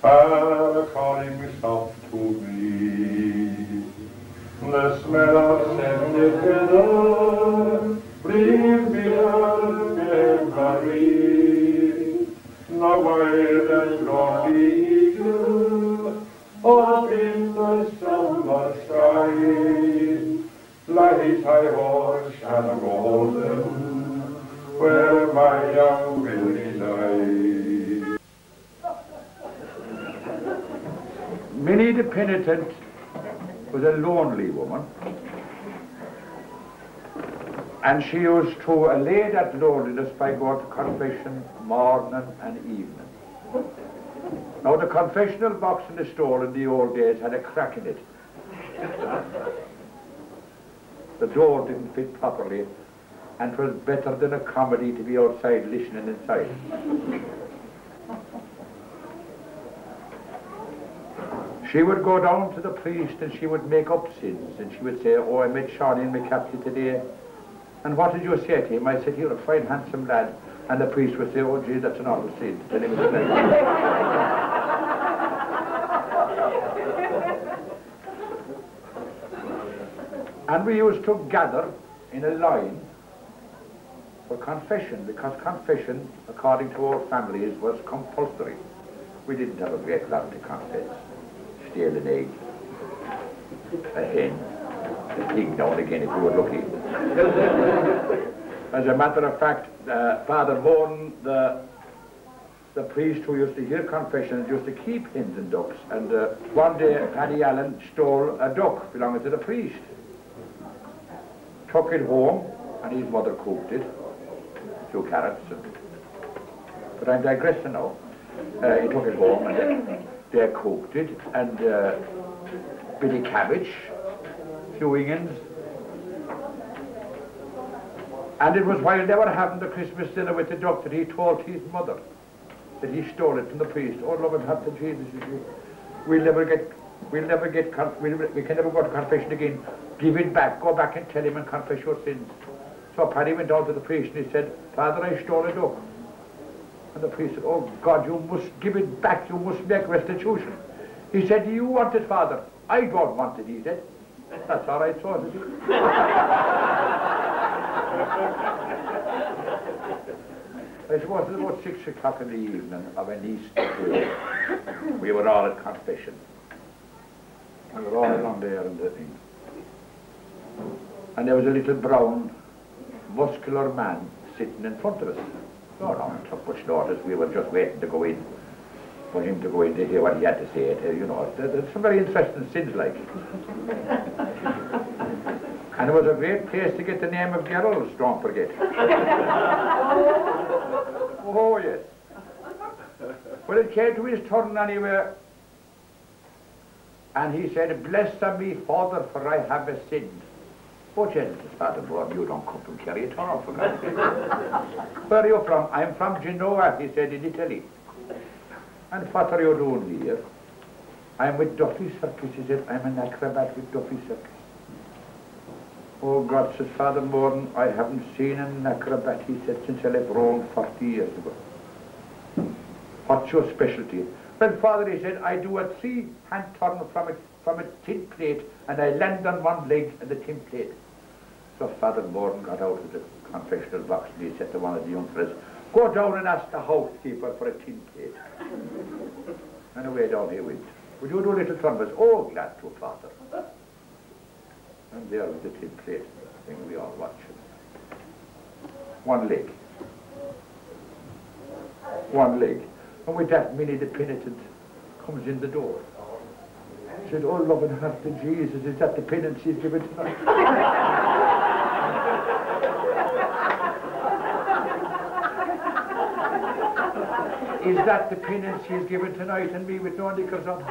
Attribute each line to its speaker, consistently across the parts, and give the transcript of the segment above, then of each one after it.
Speaker 1: are calling soft to me. The smell of scented heather breathes beyond memory. The wild and lonely eagle up in the summer sky lies high o'er Shanagolden, where my young Willie lies.
Speaker 2: Minnie the Penitent was a lonely woman, and she used to allay that loneliness by going to confession morning and evening. Now the confessional box in the store in the old days had a crack in it. The door didn't fit properly, and it was better than a comedy to be outside listening inside. She would go down to the priest and she would make up sins, and she would say, oh, I met Seán and McCarthy today. And what did you say to him? I said, you're a fine, handsome lad. And the priest would say, oh, gee, that's an awful sin. Tell him it's like And we used to gather in a line for confession, because confession, according to our families, was compulsory. We didn't have a great lot to confess. Steal an egg, a hen, a pig now and again if we were lucky. As a matter of fact, Father Morton, the priest who used to hear confessions, used to keep hens and ducks, and one day Paddy Allen stole a duck belonging to the priest. Took it home, and his mother cooked it, 2 carrots. But I'm digressing now. He took it home, and they cooked it, and bit of cabbage, few onions. And it was while they were having the Christmas dinner with the duck that he told his mother that he stole it from the priest. Oh, love and heart to Jesus, we can never go to confession again. Give it back, go back and tell him and confess your sins. So Paddy went down to the priest and he said, Father, I stole a duck. And the priest said, oh God, you must give it back, you must make restitution. He said, do you want it, Father? I don't want it, he said. That's all right, so is it? I suppose it was about 6 o'clock in the evening of an Easter day. We were all at confession. We were all along there and the thing. And there was a little brown, muscular man sitting in front of us. No, no, took much notice. We were just waiting to go in, for him to go in to hear what he had to say. You know, there's some very interesting sins like. And it was a great place to get the name of Gerald, don't forget. Oh, yes. Well, it came to his turn anyway, and he said, blessed are me, Father, for I have sinned. Oh, Jesus, Father, Lord, you don't come from Kerry at all, for God's sake. Where are you from? I'm from Genoa, he said, in Italy. And what are you doing here? I'm with Duffy Circus, he said. I'm an acrobat with Duffy Circus. Oh, God, says Father Morton, I haven't seen an acrobat, he said, since I left Rome 40 years ago. What's your specialty? Well, Father, he said, I do a 3-hand turn from a tin plate, and I land on one leg and the tin plate. So Father Morton got out of the confessional box and he said to one of the young fellas, go down and ask the housekeeper for a tin plate. And away down he went. Would you do a little turn? Oh, glad to, Father. And there was the tin plate thing we all watched. One leg. One leg. And with that, Minnie the Penitent comes in the door. She said, oh, love and heart to Jesus, is that the penance he's given tonight? Is that the penance he's given tonight, and me with no knickers on?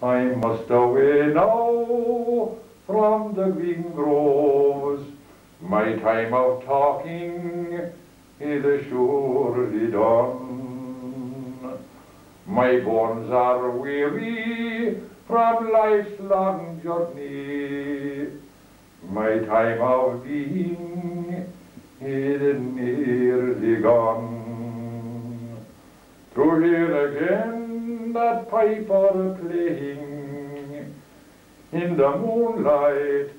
Speaker 1: I must away now from the green groves. My time of talking is surely done. My bones are weary from life's long journey. My time of being is nearly gone. To hear again that piper playing in the moonlight,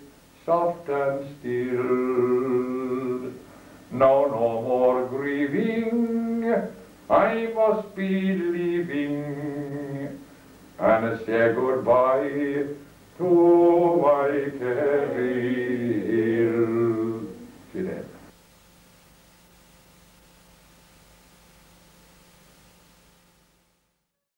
Speaker 1: soft and still. Now no more grieving, I must be leaving, and say goodbye to my Kerry.